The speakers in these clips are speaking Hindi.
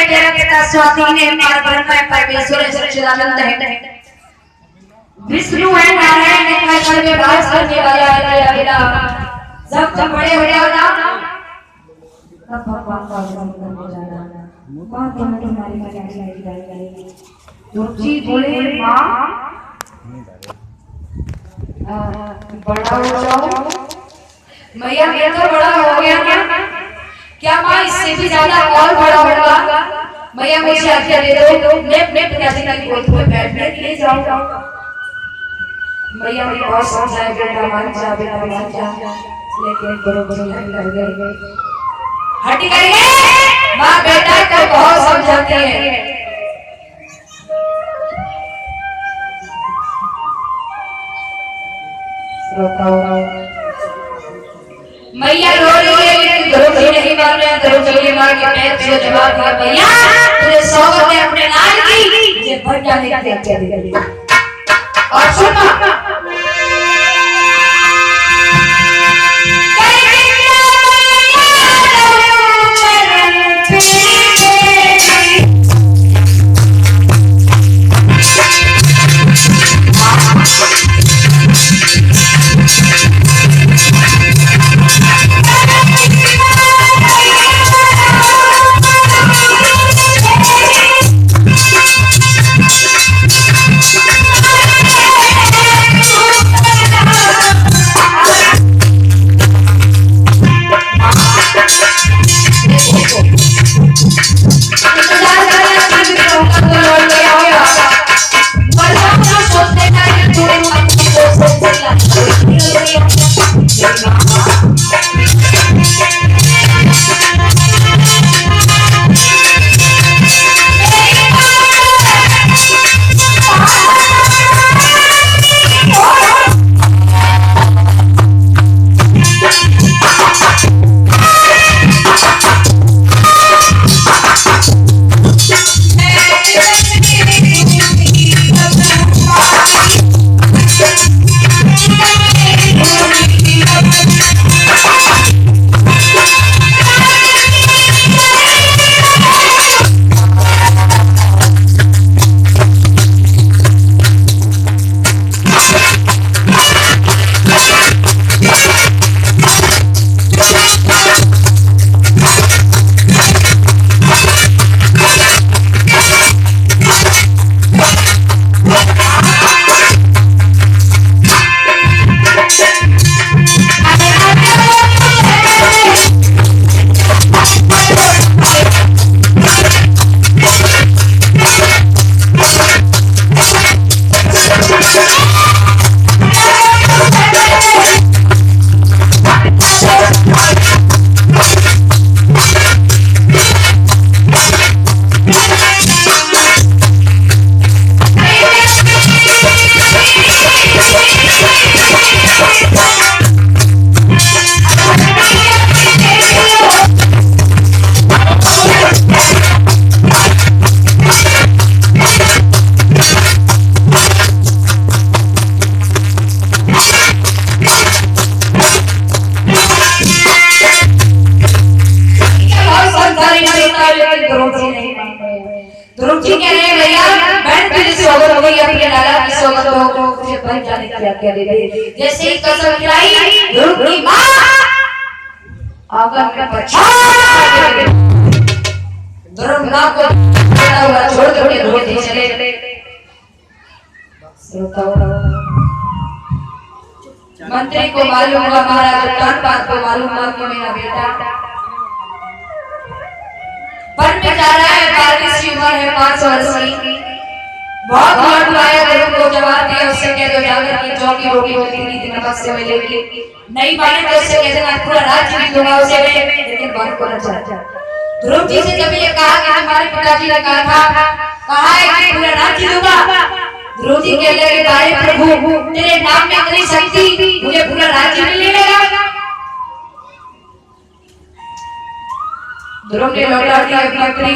तेरा पिता स्वाधीन है, परब्रह्म है, परमेश्वर है, सच्चिदानंद है, विष्णु है, नारायण है, घर में वास करने वाला है तेरा। जब बड़े हो जाओ तब भगवान का दर्शन करने जाना। माँ तुम्हारी मर्यादा तुलसी बोले माँ बड़ा हो जाओ। मैया मैं तो बड़ा हो गया क्या माँ इससे भी ज्यादा और बड़ा होगा? मैया मुझे आज्ञा दे दो, मैं अपने पिताजी की गोद में बैठने के लिए जाऊंगा। मैया मेरी बहुत समझाया बेटा मान जा बेटा मान जा, लेकिन बड़े हट कर गए। माँ बेटा को बहुत समझाती है। मैया रो रही है लेकिन द्रौपदी नहीं मान रही। द्रौपदी मां के पैर से जवाब दिया मैया तुझे सौगंध है अपने लाल की, मुझे भर जाने का त्याग दे। और सुनो जैसे ही कसम खिलाई ध्रुव मां आंगन में पछाड़ ध्रुव मां को खड़ा हुआ छोड़ के धोते चले। मंत्री को मालूम हुआ, महाराज कानपात को मालूम हुआ कि मेरा बेटा वन में जा रहा है, 22 की उम्र है, 5 वर्ष की। बहुत लौट आया, ध्रुव को जवाब दिया, उससे कह दो जाकर की चौकी रोटी होती थी नमक से मिलेगी, नहीं माने तो उससे कह देना पूरा राज्य भी दूंगा उसे मैं, लेकिन बात को न चला। ध्रुव जी से जब ये कहा कि हमारे पिताजी ने कहा है कि पूरा राज्य दूंगा, ध्रुव जी कह लगे तारे प्रभु तेरे नाम में इतनी शक्ति, मुझे पूरा राज्य मिलेगा। ध्रुव ने लौटा दिया मंत्री,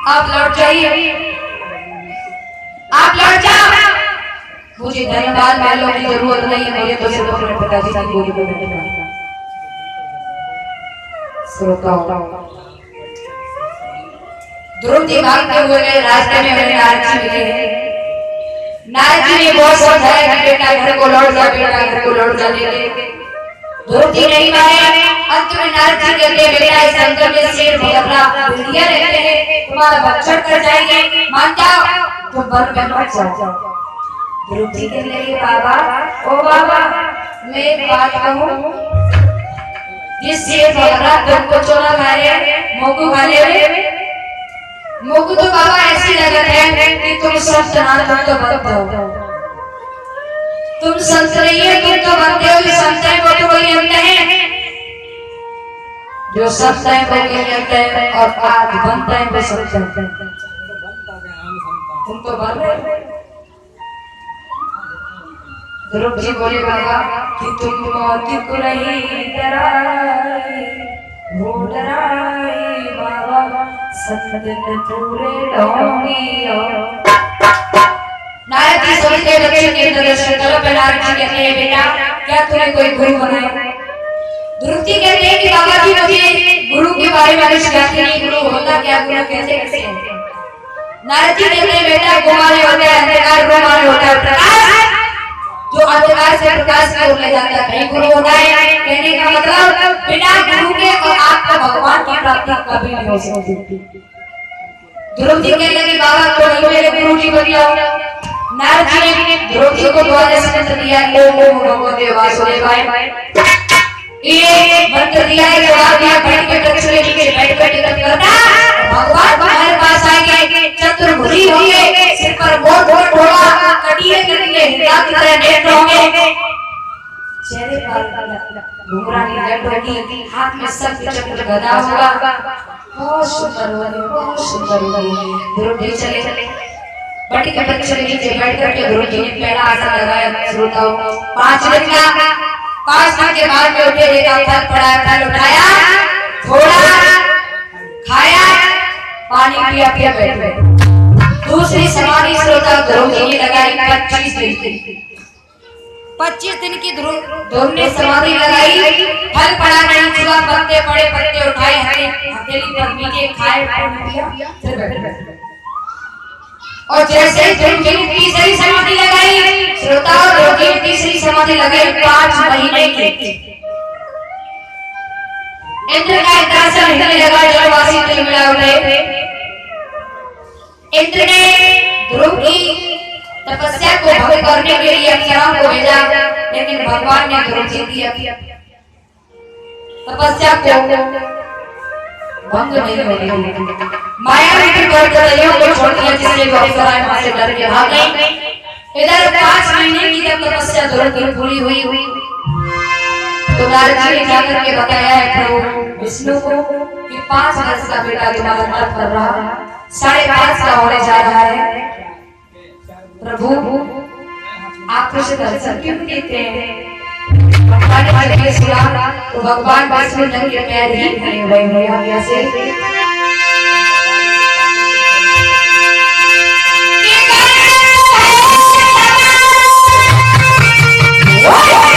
आप लौट जाइए, आप लौट जाओ, मुझे धन्यवाद मानने की जरूरत नहीं है, मुझे तो सिर्फ अपने पिताजी की गोली को बैठना। श्रोताओं ध्रुव जी भागते हुए गए, रास्ते में उन्हें नारद जी मिले। नारद जी ने बहुत समझाया कि बेटा घर को लौट जा, बेटा घर को लौट जा। ध्रुव जी नहीं माने। अंत में नारद जी कहते बेटा इस जंगल में शेर बकरा बिल्लियां रहते हैं, तुम्हारा बच्चा कर जाएंगे, मान जाओ तो वन में मत जाओ। ध्रुव जी कहने लगे बाबा, ओ बाबा मैं एक बात कहूं, ये शेर बकरा तुमको चोरा खा रहे, मोगू खा ले। मोगू तो बाबा ऐसी लगत है कि तुम संत ना, तुम तो बनते हो, तुम संत नहीं है, तुम तो बनते हो। संत है वो तो कोई अंत है, जो संत है वो कोई अंत है, और आज बनता है वो संत है। तुम तो बन रहे हो। ध्रुव जी बोले बाबा कि तुम मौत को नहीं डराए, वो डराए बाबा संत पूरे डोंगियो। नारद जी सोचते बच्चे के दर्शन करो। नारद जी कहते हैं बेटा क्या तुम्हें कोई गुरु बनाए? ध्रुव जी कहते हैं कि बाबा जी मुझे गुरु के बारे में कुछ जानते नहीं, गुरु होता क्या, गुरु कैसे कैसे होते हैं? नारद जी कहते हैं बेटा गुमाने होता है अंधकार, गुमाने होता है प्रकाश, जो अंधकार से प्रकाश की ओर ले जाता है, नहीं गुरु होता है। कहने का मतलब बिना गुरु के और आपका भगवान की प्राप्ति कभी नहीं हो सकती। ध्रुव जी कहने लगे बाबा तो मेरे गुरु जी बन जाओ। नारद जी ने ध्रुव जी को द्वार से मंत्र दिया, ओम ओम भगवते वासुदेवाय। ये मंत्र दिया है, जवाब दिया, बैठ के वृक्ष के नीचे बैठ कर टिकट करना, भगवान तुम्हारे पास आएंगे, चतुर्भुजी होंगे, सिर पर मोर मोर होगा, कटिए कटिए हिंदा की तरह नेत्र होंगे, चेहरे पर घुंघरानी लट होगी, हाथ में शंख चक्र गदा होगा, बहुत सुंदर होगी, बहुत सुंदर होगी। ध्रुव जी चले बट के वृक्ष के नीचे बैठ कर के ध्रुव जी ने पहला आसन लगाया। श्रोताओ 5 दिन के बाद में उठे, देखा फल पड़ा, फल उठाया, थोड़ा खाया, पानी पिया, पिया बैठे। दूसरी समाधि श्रोता ध्रुव जी ने लगाई 25 दिन। 25 दिन की ध्रुव ने समाधि लगाई, फल पड़ा नहीं, सुबह पत्ते पड़े, पत्ते उठाए, हथेली पर मीठे खाए, पानी पिया, फिर बैठे। और जैसे ध्रुव जी ने तीसरी समाधि लगाई, श्रोता ध्रुव जी ने तीसरी समाधि लगाई 5 महीने की। इंद्र का दर्शन होने लगा, जलवासी तिलमिला उठे। इंद्र ने ध्रुव की तपस्या को भंग करने के लिए अप्सराओं को भेजा, लेकिन भगवान ने ध्रुव जी की तपस्या को भंग नहीं होने दिया। माया रूपी पर्वतों को छोड़ दिया, जिससे वो अप्सराएं वहां से डर के भाग गईं। इधर 5 महीने की जब तपस्या ध्रुव की पूरी हुई तो नारद जी ने जाकर के बताया है प्रभु विष्णु को कि 5 वर्ष का बेटा तुम्हारा तप कर रहा है, 5.5 का होने जा रहा है। प्रभु आप उसे दर्शन क्यों देते हैं? भगवान ने सुना तो भगवान विष्णु नंगे पैर ही खड़े हुए हैं ऐसे। What?